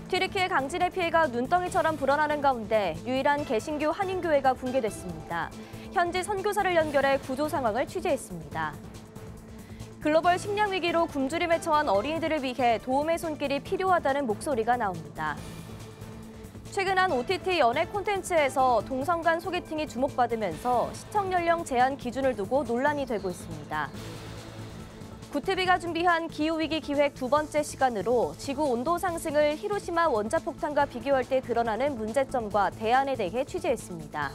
튀르키예 강진의 피해가 눈덩이처럼 불어나는 가운데 유일한 개신교 한인교회가 붕괴됐습니다. 현지 선교사를 연결해 구조 상황을 취재했습니다. 글로벌 식량 위기로 굶주림에 처한 어린이들을 위해 도움의 손길이 필요하다는 목소리가 나옵니다. 최근 한 OTT 연애 콘텐츠에서 동성 간 소개팅이 주목받으면서 시청 연령 제한 기준을 두고 논란이 되고 있습니다. 구티비가 준비한 기후위기 기획 두 번째 시간으로 지구 온도 상승을 히로시마 원자폭탄과 비교할 때 드러나는 문제점과 대안에 대해 취재했습니다.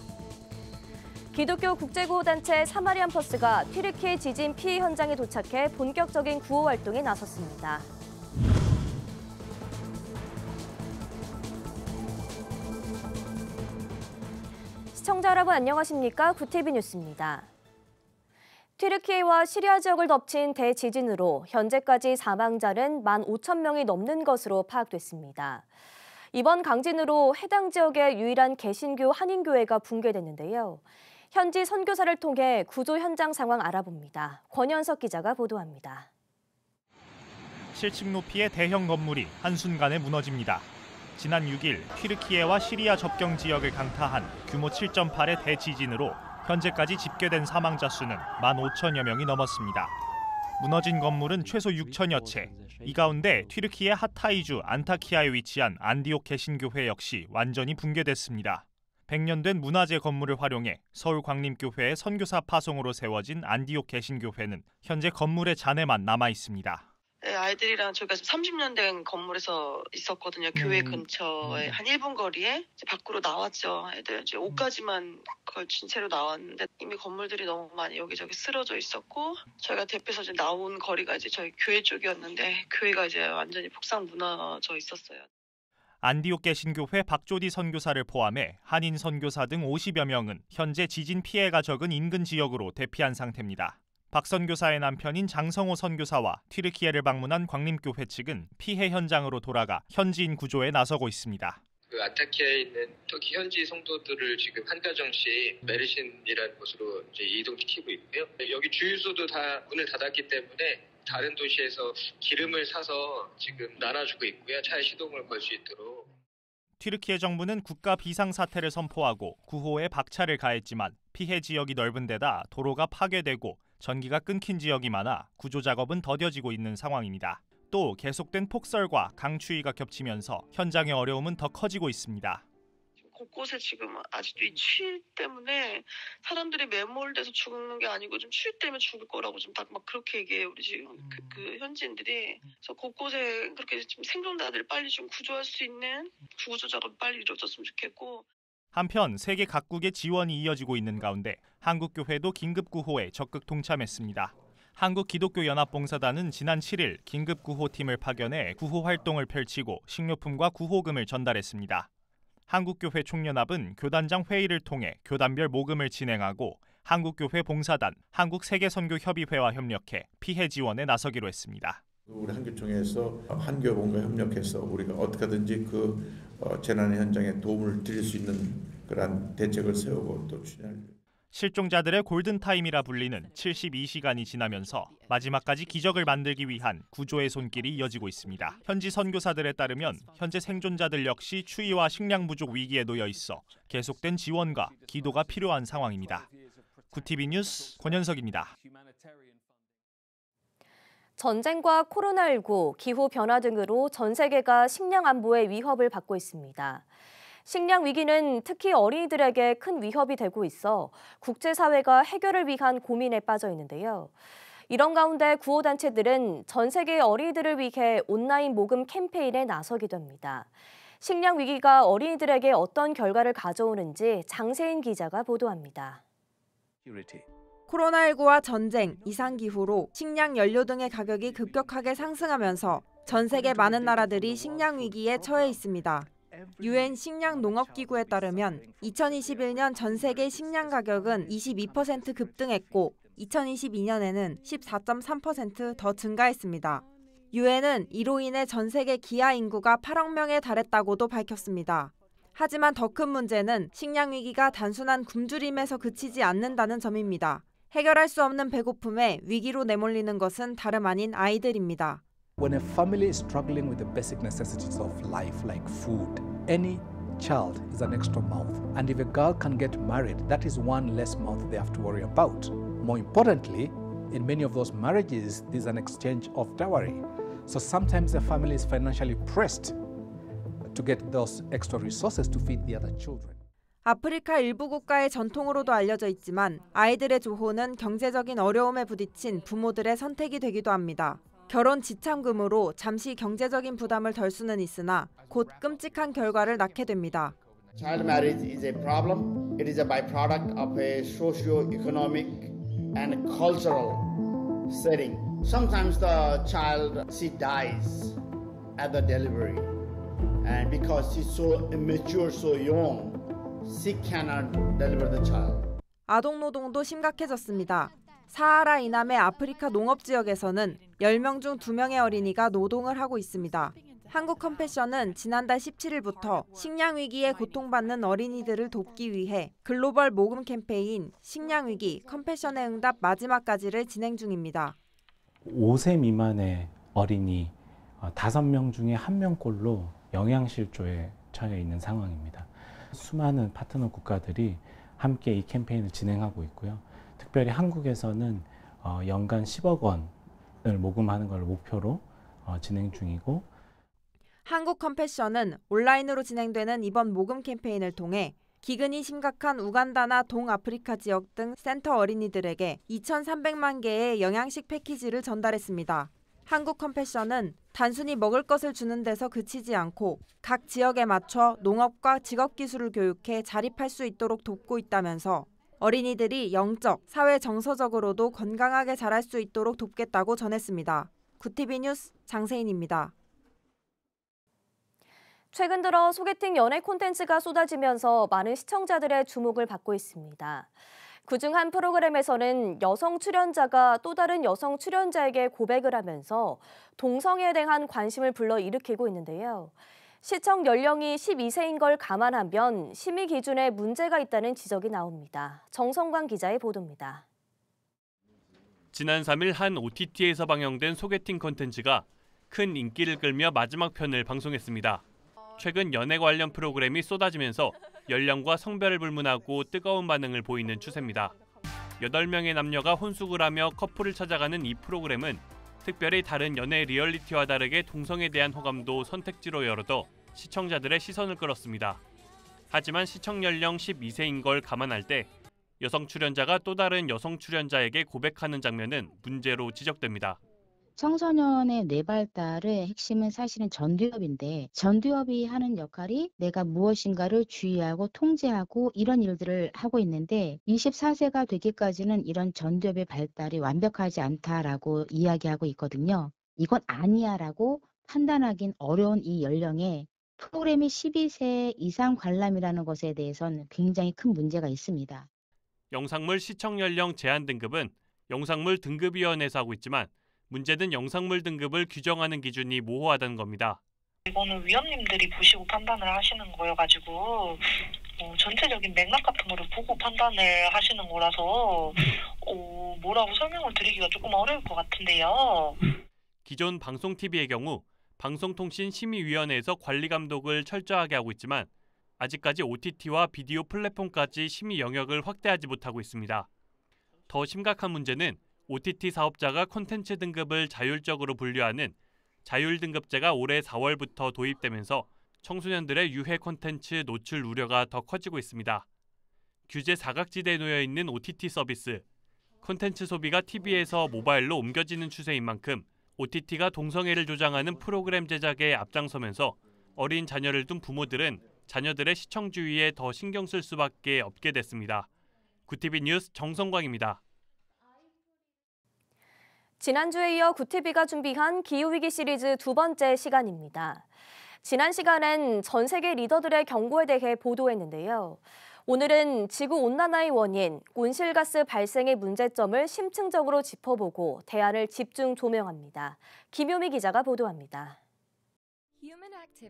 기독교 국제구호단체 사마리안 퍼스가 튀르키예 지진 피해 현장에 도착해 본격적인 구호 활동에 나섰습니다. 시청자 여러분 안녕하십니까? 구티비 뉴스입니다. 튀르키예와 시리아 지역을 덮친 대지진으로 현재까지 사망자는 15,000명이 넘는 것으로 파악됐습니다. 이번 강진으로 해당 지역의 유일한 개신교 한인교회가 붕괴됐는데요. 현지 선교사를 통해 구조 현장 상황 알아봅니다. 권현석 기자가 보도합니다. 7층 높이의 대형 건물이 한순간에 무너집니다. 지난 6일 튀르키예와 시리아 접경 지역을 강타한 규모 7.8의 대지진으로 현재까지 집계된 사망자 수는 15,000여 명이 넘었습니다. 무너진 건물은 최소 6,000여 채. 이 가운데 튀르키예 하타이주 안타키아에 위치한 안디옥 개신교회 역시 완전히 붕괴됐습니다. 100년 된 문화재 건물을 활용해 서울 광림교회의 선교사 파송으로 세워진 안디옥 개신교회는 현재 건물의 잔해만 남아 있습니다. 네, 아이들이랑 저희가 30년 된 건물에서 있었거든요. 교회 근처에 한 1분 거리에 이제 밖으로 나왔죠. 애들 이제 옷까지만 걸친 채로 나왔는데 이미 건물들이 너무 많이 여기저기 쓰러져 있었고 저희가 대피해서 이제 나온 거리가 이제 저희 교회 쪽이었는데 교회가 이제 완전히 폭삭 무너져 있었어요. 안디옥 개신교회 박조디 선교사를 포함해 한인 선교사 등 50여 명은 현재 지진 피해가 적은 인근 지역으로 대피한 상태입니다. 박 선교사의 남편인 장성호 선교사와 튀르키예를 방문한 광림교회 측은 피해 현장으로 돌아가 현지인 구조에 나서고 있습니다. 안타키아에 있는 터키 현지 성도들을 지금 한 가정씩 메르신이라는 곳으로 이제 이동시키고 있고요. 여기 주유소도 다 문을 닫았기 때문에 다른 도시에서 기름을 사서 지금 나눠주고 있고요. 차에 시동을 걸 수 있도록. 튀르키예 정부는 국가 비상사태를 선포하고 구호에 박차를 가했지만 피해 지역이 넓은 데다 도로가 파괴되고 전기가 끊긴 지역이 많아 구조 작업은 더뎌지고 있는 상황입니다. 또 계속된 폭설과 강추위가 겹치면서 현장의 어려움은 더 커지고 있습니다. 곳곳에 지금 아직도 이 추위 때문에 사람들이 매몰돼서 죽는 게 아니고 좀 추위 때문에 죽을 거라고 좀 막 그렇게 얘기해요. 우리 지금 그 현지인들이. 그래서 곳곳에 그렇게 좀 생존자들을 빨리 좀 구조할 수 있는 구조 작업이 빨리 이루어졌으면 좋겠고. 한편 세계 각국의 지원이 이어지고 있는 가운데 한국교회도 긴급구호에 적극 동참했습니다. 한국기독교연합봉사단은 지난 7일 긴급구호팀을 파견해 구호 활동을 펼치고 식료품과 구호금을 전달했습니다. 한국교회 총연합은 교단장 회의를 통해 교단별 모금을 진행하고 한국교회 봉사단, 한국세계선교협의회와 협력해 피해 지원에 나서기로 했습니다. 우리 한교총에서 한교본과 협력해서 우리가 어떻게 하든지 재난 현장에 도움을 드릴 수 있는 그런 대책을 세우고 또 추진할. 실종자들의 골든타임이라 불리는 72시간이 지나면서 마지막까지 기적을 만들기 위한 구조의 손길이 이어지고 있습니다. 현지 선교사들에 따르면 현재 생존자들 역시 추위와 식량 부족 위기에 놓여 있어 계속된 지원과 기도가 필요한 상황입니다. 구티비 뉴스 권현석입니다. 전쟁과 코로나19, 기후변화 등으로 전 세계가 식량 안보의 위협을 받고 있습니다. 식량 위기는 특히 어린이들에게 큰 위협이 되고 있어 국제사회가 해결을 위한 고민에 빠져 있는데요. 이런 가운데 구호단체들은 전 세계의 어린이들을 위해 온라인 모금 캠페인에 나서기도 합니다. 식량 위기가 어린이들에게 어떤 결과를 가져오는지 장세인 기자가 보도합니다. 코로나19와 전쟁, 이상기후로 식량, 연료 등의 가격이 급격하게 상승하면서 전 세계 많은 나라들이 식량 위기에 처해 있습니다. 유엔 식량농업기구에 따르면 2021년 전 세계 식량 가격은 22% 급등했고 2022년에는 14.3% 더 증가했습니다. 유엔은 이로 인해 전 세계 기아 인구가 8억 명에 달했다고도 밝혔습니다. 하지만 더 큰 문제는 식량 위기가 단순한 굶주림에서 그치지 않는다는 점입니다. 해결할 수 없는 배고픔에 위기로 내몰리는 것은 다름 아닌 아이들입니다. When a family is struggling with the basic necessities of life, like food, any child is an extra mouth. And if a girl can get married, that is one less mouth they have to worry about. More importantly, in many of those marriages, there's an exchange of dowry. So sometimes the family is financially pressed to get those extra resources to feed the other children. 아프리카 일부 국가의 전통으로도 알려져 있지만 아이들의 조호는 경제적인 어려움에 부딪힌 부모들의 선택이 되기도 합니다. 결혼 지참금으로 잠시 경제적인 부담을 덜 수는 있으나 곧 끔찍한 결과를 낳게 됩니다. Child marriage is a problem. It is a byproduct of a socio-economic and cultural setting. Sometimes the child, she dies at the delivery. And because she's so immature, so young, she cannot deliver the child. 아동 노동도 심각해졌습니다. 사하라 이남의 아프리카 농업 지역에서는 10명 중 2명의 어린이가 노동을 하고 있습니다. 한국 컴패션은 지난달 17일부터 식량 위기에 고통받는 어린이들을 돕기 위해 글로벌 모금 캠페인 식량 위기 컴패션의 응답 마지막까지를 진행 중입니다. 5세 미만의 어린이 5명 중에 1명꼴로 영양실조에 처해 있는 상황입니다. 수많은 파트너 국가들이 함께 이 캠페인을 진행하고 있고요. 특별히 한국에서는 연간 10억 원을 모금하는 걸 목표로 진행 중이고, 한국 컴패션은 온라인으로 진행되는 이번 모금 캠페인을 통해 기근이 심각한 우간다나 동아프리카 지역 등 센터 어린이들에게 2,300만 개의 영양식 패키지를 전달했습니다. 한국 컴패션은 단순히 먹을 것을 주는 데서 그치지 않고 각 지역에 맞춰 농업과 직업기술을 교육해 자립할 수 있도록 돕고 있다면서 어린이들이 영적, 사회 정서적으로도 건강하게 자랄 수 있도록 돕겠다고 전했습니다. 구티비 뉴스 장세인입니다. 최근 들어 소개팅 연애 콘텐츠가 쏟아지면서 많은 시청자들의 주목을 받고 있습니다. 그중 한 프로그램에서는 여성 출연자가 또 다른 여성 출연자에게 고백을 하면서 동성애에 대한 관심을 불러일으키고 있는데요. 시청 연령이 12세인 걸 감안하면 심의 기준에 문제가 있다는 지적이 나옵니다. 정성광 기자의 보도입니다. 지난 3일 한 OTT에서 방영된 소개팅 콘텐츠가 큰 인기를 끌며 마지막 편을 방송했습니다. 최근 연애 관련 프로그램이 쏟아지면서 연령과 성별을 불문하고 뜨거운 반응을 보이는 추세입니다. 8명의 남녀가 혼숙을 하며 커플을 찾아가는 이 프로그램은 특별히 다른 연애 리얼리티와 다르게 동성에 대한 호감도 선택지로 열어둬 시청자들의 시선을 끌었습니다. 하지만 시청 연령 12세인 걸 감안할 때 여성 출연자가 또 다른 여성 출연자에게 고백하는 장면은 문제로 지적됩니다. 청소년의 뇌 발달의 핵심은 사실은 전두엽인데 전두엽이 하는 역할이 내가 무엇인가를 주의하고 통제하고 이런 일들을 하고 있는데 24세가 되기까지는 이런 전두엽의 발달이 완벽하지 않다라고 이야기하고 있거든요. 이건 아니야라고 판단하긴 어려운 이 연령에 프로그램이 12세 이상 관람이라는 것에 대해서는 굉장히 큰 문제가 있습니다. 영상물 시청 연령 제한 등급은 영상물 등급위원회에서 하고 있지만 문제는 영상물 등급을 규정하는 기준이 모호하다는 겁니다. 이거는 위원님들이 보시고 판단을 하시는 거여가지고 전체적인 맥락 같은 거를 보고 판단을 하시는 거라서 뭐라고 설명을 드리기가 조금 어려울 것 같은데요. 기존 방송TV의 경우 방송통신심의위원회에서 관리감독을 철저하게 하고 있지만 아직까지 OTT와 비디오 플랫폼까지 심의 영역을 확대하지 못하고 있습니다. 더 심각한 문제는 OTT 사업자가 콘텐츠 등급을 자율적으로 분류하는 자율등급제가 올해 4월부터 도입되면서 청소년들의 유해 콘텐츠 노출 우려가 더 커지고 있습니다. 규제 사각지대에 놓여 있는 OTT 서비스, 콘텐츠 소비가 TV에서 모바일로 옮겨지는 추세인 만큼 OTT가 동성애를 조장하는 프로그램 제작에 앞장서면서 어린 자녀를 둔 부모들은 자녀들의 시청 주의에 더 신경 쓸 수밖에 없게 됐습니다. 구티비 뉴스 정성광입니다. 지난주에 이어 구티비가 준비한 기후위기 시리즈 두 번째 시간입니다. 지난 시간엔 전 세계 리더들의 경고에 대해 보도했는데요. 오늘은 지구온난화의 원인, 온실가스 발생의 문제점을 심층적으로 짚어보고 대안을 집중 조명합니다. 김효미 기자가 보도합니다.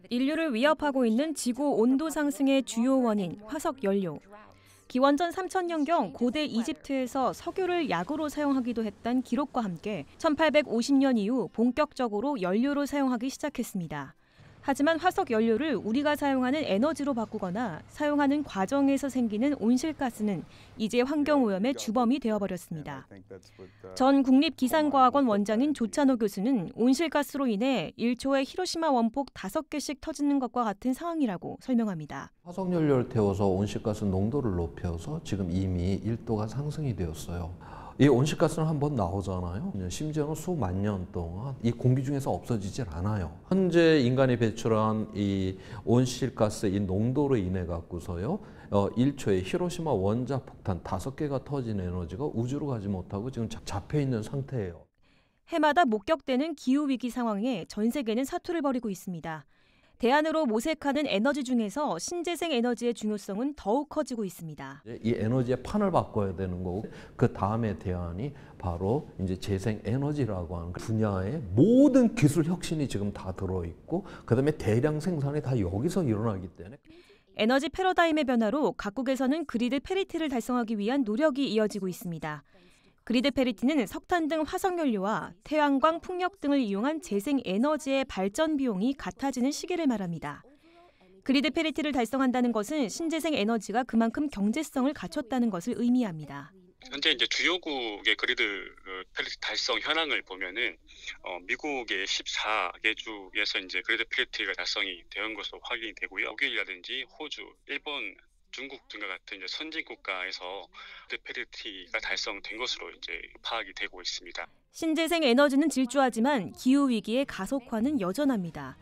인류를 위협하고 있는 지구 온도 상승의 주요 원인, 화석 연료. 기원전 3000년경 고대 이집트에서 석유를 약으로 사용하기도 했던 기록과 함께 1850년 이후 본격적으로 연료로 사용하기 시작했습니다. 하지만 화석 연료를 우리가 사용하는 에너지로 바꾸거나 사용하는 과정에서 생기는 온실가스는 이제 환경오염의 주범이 되어버렸습니다. 전 국립기상과학원 원장인 조찬호 교수는 온실가스로 인해 1초에 히로시마 원폭 5개씩 터지는 것과 같은 상황이라고 설명합니다. 화석연료를 태워서 온실가스 농도를 높여서 지금 이미 1도가 상승이 되었어요. 이 온실가스는 한번 나오잖아요. 심지어는 수만 년 동안 이 공기 중에서 없어지질 않아요. 현재 인간이 배출한 이 온실가스 이 농도로 인해 갖고서요. 1초에 히로시마 원자 폭탄 5개가 터진 에너지가 우주로 가지 못하고 지금 잡혀 있는 상태예요. 해마다 목격되는 기후위기 상황에 전 세계는 사투를 벌이고 있습니다. 대안으로 모색하는 에너지 중에서 신재생 에너지의 중요성은 더욱 커지고 있습니다. 이 에너지의 판을 바꿔야 되는 거고 그 다음에 대안이 바로 이제 재생 에너지라고 하는 분야의 모든 기술 혁신이 지금 다 들어있고 그다음에 대량 생산이 다 여기서 일어나기 때문에 에너지 패러다임의 변화로 각국에서는 그리드 페리티를 달성하기 위한 노력이 이어지고 있습니다. 그리드 페리티는 석탄 등 화석연료와 태양광, 풍력 등을 이용한 재생 에너지의 발전 비용이 같아지는 시기를 말합니다. 그리드 페리티를 달성한다는 것은 신재생 에너지가 그만큼 경제성을 갖췄다는 것을 의미합니다. 현재 이제 주요국의 그리드 페리티 달성 현황을 보면은 미국의 14개 주에서 이제 그리드 페리티가 달성이 된 것으로 확인이 되고요. 독일이라든지 호주, 일본, 중국 등과 같은 이제 선진 국가에서 페리티가 달성된 것으로 이제 파악이 되고 있습니다. 신재생 에너지는 질주하지만 기후 위기의 가속화는 여전합니다.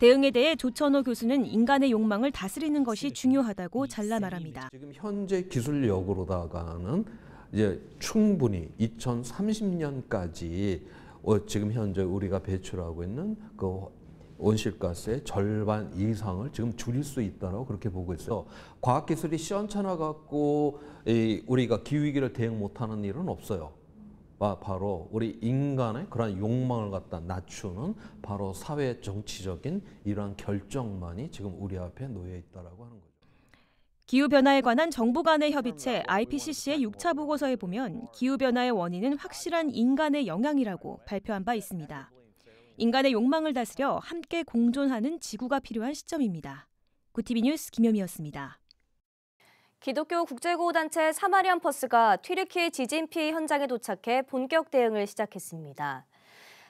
대응에 대해 조찬호 교수는 인간의 욕망을 다스리는 것이 중요하다고 잘라 말합니다. 지금 현재 기술력으로다가는 이제 충분히 2030년까지 지금 현재 우리가 배출하고 있는 그 온실가스의 절반 이상을 지금 줄일 수 있다고 그렇게 보고 있어요. 과학기술이 시원찮아 갖고 우리가 기후위기를 대응 못하는 일은 없어요. 바로 우리 인간의 그런 욕망을 갖다 낮추는 바로 사회 정치적인 이러한 결정만이 지금 우리 앞에 놓여 있다라고 하는 거죠. 기후변화에 관한 정부 간의 협의체 IPCC의 6차 보고서에 보면 기후변화의 원인은 확실한 인간의 영향이라고 발표한 바 있습니다. 인간의 욕망을 다스려 함께 공존하는 지구가 필요한 시점입니다. 구티비 뉴스 김효미였습니다. 기독교 국제구호단체 사마리안 퍼스가 튀르키예 지진 피해 현장에 도착해 본격 대응을 시작했습니다.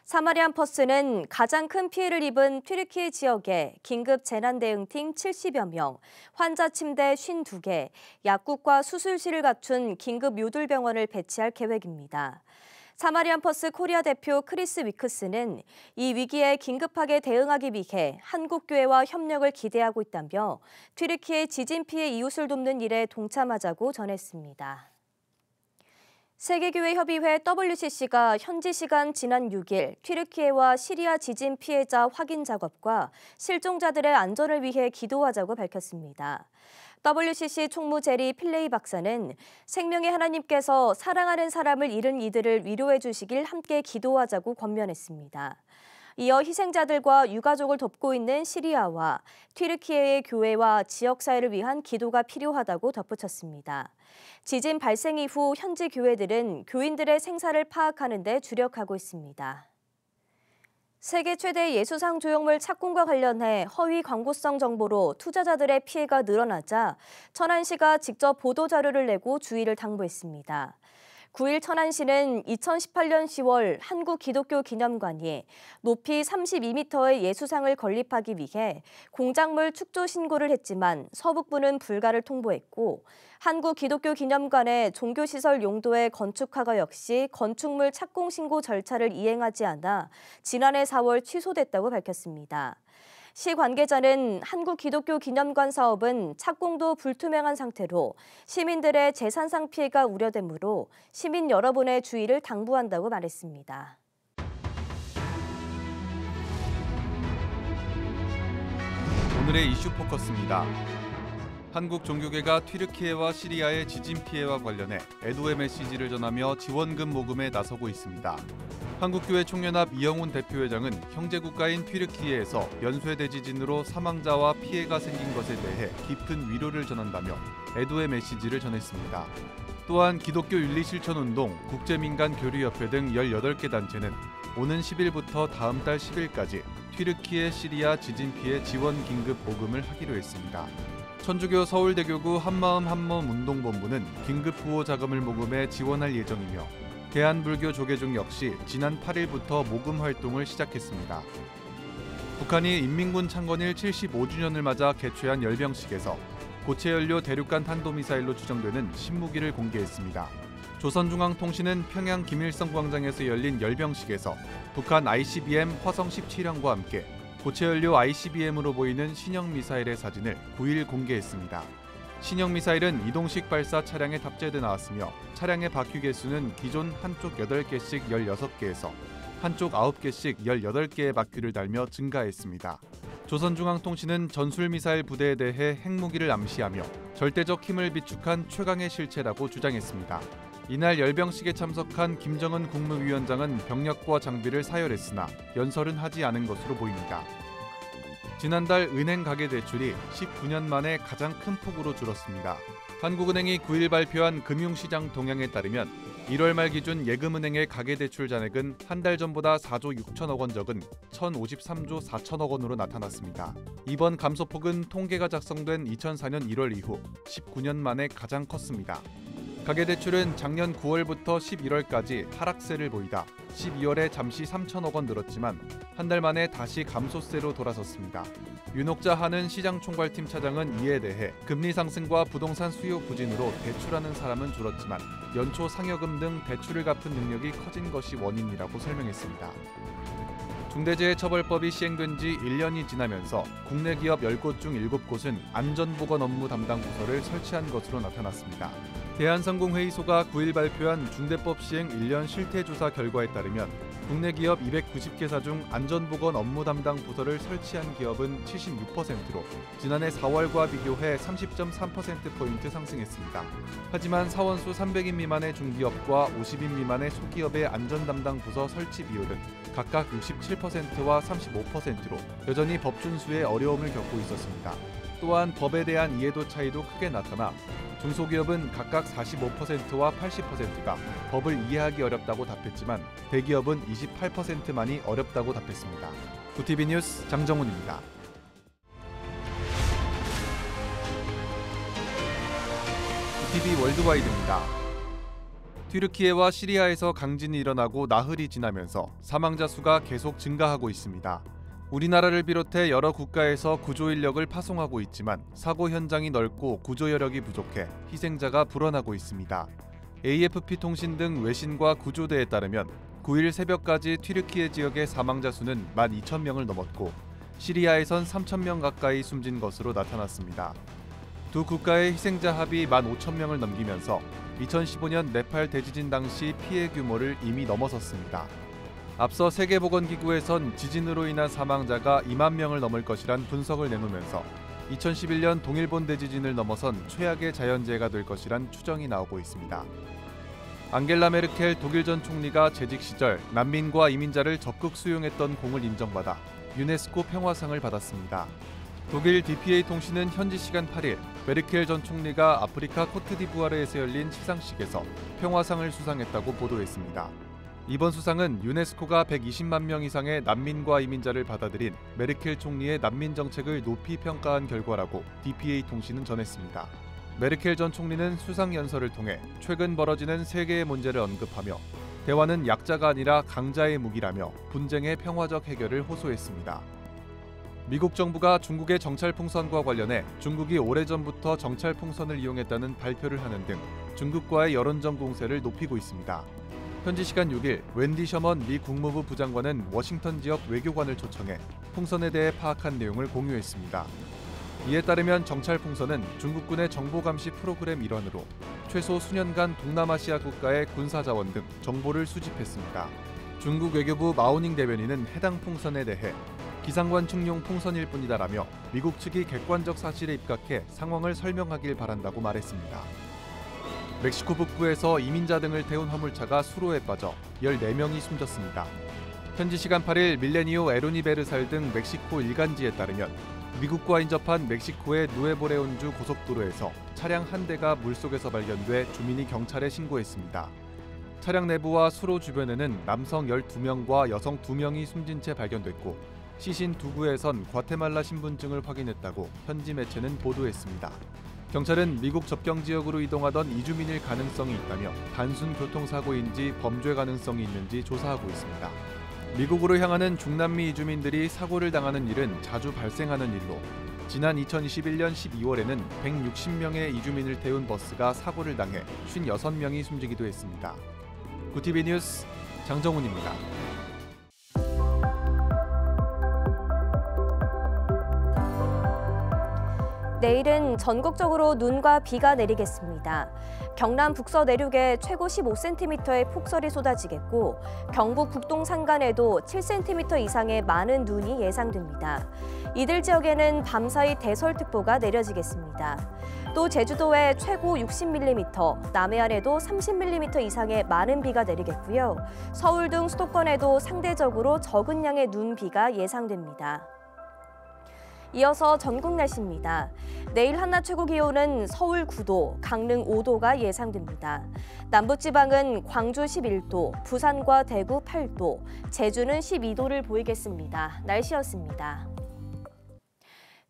사마리안 퍼스는 가장 큰 피해를 입은 튀르키예 지역에 긴급 재난대응팀 70여 명, 환자 침대 52개, 약국과 수술실을 갖춘 긴급 요들병원을 배치할 계획입니다. 사마리안 퍼스 코리아 대표 크리스 위크스는 이 위기에 긴급하게 대응하기 위해 한국교회와 협력을 기대하고 있다며 튀르키예 지진 피해 이웃을 돕는 일에 동참하자고 전했습니다. 세계교회협의회 WCC가 현지 시간 지난 6일 튀르키예와 시리아 지진 피해자 확인 작업과 실종자들의 안전을 위해 기도하자고 밝혔습니다. WCC 총무 제리 필레이 박사는 생명의 하나님께서 사랑하는 사람을 잃은 이들을 위로해 주시길 함께 기도하자고 권면했습니다. 이어 희생자들과 유가족을 돕고 있는 시리아와 튀르키예의 교회와 지역사회를 위한 기도가 필요하다고 덧붙였습니다. 지진 발생 이후 현지 교회들은 교인들의 생사를 파악하는 데 주력하고 있습니다. 세계 최대 예수상 조형물 착공과 관련해 허위 광고성 정보로 투자자들의 피해가 늘어나자 천안시가 직접 보도자료를 내고 주의를 당부했습니다. 9일 천안시는 2018년 10월 한국기독교기념관이 높이 32m의 예수상을 건립하기 위해 공작물 축조 신고를 했지만 서북부는 불가를 통보했고 한국기독교기념관의 종교시설 용도의 건축 허가 역시 건축물 착공 신고 절차를 이행하지 않아 지난해 4월 취소됐다고 밝혔습니다. 시 관계자는 한국기독교기념관 사업은 착공도 불투명한 상태로 시민들의 재산상 피해가 우려되므로 시민 여러분의 주의를 당부한다고 말했습니다. 오늘의 이슈 포커스입니다. 한국 종교계가 튀르키예와 시리아의 지진 피해와 관련해 애도의 메시지를 전하며 지원금 모금에 나서고 있습니다. 한국교회 총연합 이영훈 대표회장은 형제국가인 튀르키예에서 연쇄 대지진으로 사망자와 피해가 생긴 것에 대해 깊은 위로를 전한다며 애도의 메시지를 전했습니다. 또한 기독교 윤리실천운동, 국제민간교류협회 등 18개 단체는 오는 10일부터 다음 달 10일까지 튀르키예 시리아 지진 피해 지원 긴급 모금을 하기로 했습니다. 천주교 서울대교구 한마음 한몸 운동본부는 긴급 구호 자금을 모금해 지원할 예정이며 대한불교 조계종 역시 지난 8일부터 모금 활동을 시작했습니다. 북한이 인민군 창건일 75주년을 맞아 개최한 열병식에서 고체연료 대륙간 탄도미사일로 추정되는 신무기를 공개했습니다. 조선중앙통신은 평양 김일성 광장에서 열린 열병식에서 북한 ICBM 화성 17형과 함께 고체연료 ICBM으로 보이는 신형 미사일의 사진을 9일 공개했습니다. 신형 미사일은 이동식 발사 차량에 탑재돼 나왔으며 차량의 바퀴 개수는 기존 한쪽 8개씩 16개에서 한쪽 9개씩 18개의 바퀴를 달며 증가했습니다. 조선중앙통신은 전술미사일 부대에 대해 핵무기를 암시하며 절대적 힘을 비축한 최강의 실체라고 주장했습니다. 이날 열병식에 참석한 김정은 국무위원장은 병력과 장비를 사열했으나 연설은 하지 않은 것으로 보입니다. 지난달 은행 가계대출이 19년 만에 가장 큰 폭으로 줄었습니다. 한국은행이 9일 발표한 금융시장 동향에 따르면 1월 말 기준 예금은행의 가계대출 잔액은 한 달 전보다 4조 6천억 원 적은 1,053조 4천억 원으로 나타났습니다. 이번 감소폭은 통계가 작성된 2004년 1월 이후 19년 만에 가장 컸습니다. 가계대출은 작년 9월부터 11월까지 하락세를 보이다 12월에 잠시 3천억 원 늘었지만 한 달 만에 다시 감소세로 돌아섰습니다. 윤옥자 한은 시장총괄팀 차장은 이에 대해 금리 상승과 부동산 수요 부진으로 대출하는 사람은 줄었지만 연초 상여금 등 대출을 갚은 능력이 커진 것이 원인이라고 설명했습니다. 중대재해처벌법이 시행된 지 1년이 지나면서 국내 기업 10곳 중 7곳은 안전보건 업무 담당 부서를 설치한 것으로 나타났습니다. 대한상공회의소가 9일 발표한 중대법 시행 1년 실태조사 결과에 따르면 국내 기업 290개사 중 안전보건 업무 담당 부서를 설치한 기업은 76%로 지난해 4월과 비교해 30.3%포인트 상승했습니다. 하지만 사원수 300인 미만의 중기업과 50인 미만의 소기업의 안전 담당 부서 설치 비율은 각각 67%와 35%로 여전히 법 준수에 어려움을 겪고 있었습니다. 또한 법에 대한 이해도 차이도 크게 나타나 중소기업은 각각 45%와 80%가 법을 이해하기 어렵다고 답했지만 대기업은 28%만이 어렵다고 답했습니다. 구티비 뉴스 장정훈입니다. 구티비 월드와이드입니다. 튀르키예와 시리아에서 강진이 일어나고 나흘이 지나면서 사망자 수가 계속 증가하고 있습니다. 우리나라를 비롯해 여러 국가에서 구조 인력을 파송하고 있지만 사고 현장이 넓고 구조 여력이 부족해 희생자가 불어나고 있습니다. AFP 통신 등 외신과 구조대에 따르면 9일 새벽까지 튀르키예 지역의 사망자 수는 12,000명을 넘었고 시리아에선 3,000명 가까이 숨진 것으로 나타났습니다. 두 국가의 희생자 합이 15,000명을 넘기면서 2015년 네팔 대지진 당시 피해 규모를 이미 넘어섰습니다. 앞서 세계보건기구에선 지진으로 인한 사망자가 2만 명을 넘을 것이란 분석을 내놓으면서 2011년 동일본 대지진을 넘어선 최악의 자연재해가 될 것이란 추정이 나오고 있습니다. 앙겔라 메르켈 독일 전 총리가 재직 시절 난민과 이민자를 적극 수용했던 공을 인정받아 유네스코 평화상을 받았습니다. 독일 DPA 통신은 현지 시간 8일 메르켈 전 총리가 아프리카 코트디부아르에서 열린 시상식에서 평화상을 수상했다고 보도했습니다. 이번 수상은 유네스코가 120만 명 이상의 난민과 이민자를 받아들인 메르켈 총리의 난민 정책을 높이 평가한 결과라고 DPA 통신은 전했습니다. 메르켈 전 총리는 수상 연설을 통해 최근 벌어지는 세계의 문제를 언급하며 대화는 약자가 아니라 강자의 무기라며 분쟁의 평화적 해결을 호소했습니다. 미국 정부가 중국의 정찰풍선과 관련해 중국이 오래전부터 정찰풍선을 이용했다는 발표를 하는 등 중국과의 여론전 공세를 높이고 있습니다. 현지 시간 6일 웬디 셔먼 미 국무부 부장관은 워싱턴 지역 외교관을 초청해 풍선에 대해 파악한 내용을 공유했습니다. 이에 따르면 정찰풍선은 중국군의 정보감시 프로그램 일환으로 최소 수년간 동남아시아 국가의 군사자원 등 정보를 수집했습니다. 중국 외교부 마오닝 대변인은 해당 풍선에 대해 기상관 충용 풍선일 뿐이다라며 미국 측이 객관적 사실에 입각해 상황을 설명하길 바란다고 말했습니다. 멕시코 북부에서 이민자 등을 태운 화물차가 수로에 빠져 14명이 숨졌습니다. 현지 시간 8일 밀레니오 에로니베르살 등 멕시코 일간지에 따르면 미국과 인접한 멕시코의 누에보레온주 고속도로에서 차량 한 대가 물속에서 발견돼 주민이 경찰에 신고했습니다. 차량 내부와 수로 주변에는 남성 12명과 여성 2명이 숨진 채 발견됐고 시신 두구에선 과테말라 신분증을 확인했다고 현지 매체는 보도했습니다. 경찰은 미국 접경 지역으로 이동하던 이주민일 가능성이 있다며 단순 교통사고인지 범죄 가능성이 있는지 조사하고 있습니다. 미국으로 향하는 중남미 이주민들이 사고를 당하는 일은 자주 발생하는 일로 지난 2021년 12월에는 160명의 이주민을 태운 버스가 사고를 당해 56명이 숨지기도 했습니다. 구티비 뉴스 장정훈입니다. 내일은 전국적으로 눈과 비가 내리겠습니다. 경남 북서 내륙에 최고 15cm의 폭설이 쏟아지겠고 경북 북동 산간에도 7cm 이상의 많은 눈이 예상됩니다. 이들 지역에는 밤사이 대설특보가 내려지겠습니다. 또 제주도에 최고 60mm, 남해안에도 30mm 이상의 많은 비가 내리겠고요. 서울 등 수도권에도 상대적으로 적은 양의 눈비가 예상됩니다. 이어서 전국 날씨입니다. 내일 한낮 최고 기온은 서울 9도, 강릉 5도가 예상됩니다. 남부지방은 광주 11도, 부산과 대구 8도, 제주는 12도를 보이겠습니다. 날씨였습니다.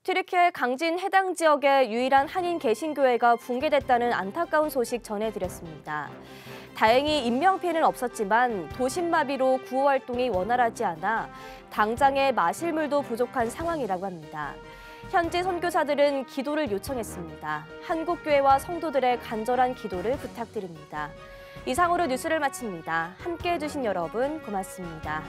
튀르키예 강진 해당 지역의 유일한 한인 개신교회가 붕괴됐다는 안타까운 소식 전해드렸습니다. 다행히 인명피해는 없었지만 도심마비로 구호 활동이 원활하지 않아 당장에 마실 물도 부족한 상황이라고 합니다. 현지 선교사들은 기도를 요청했습니다. 한국교회와 성도들의 간절한 기도를 부탁드립니다. 이상으로 뉴스를 마칩니다. 함께해 주신 여러분 고맙습니다.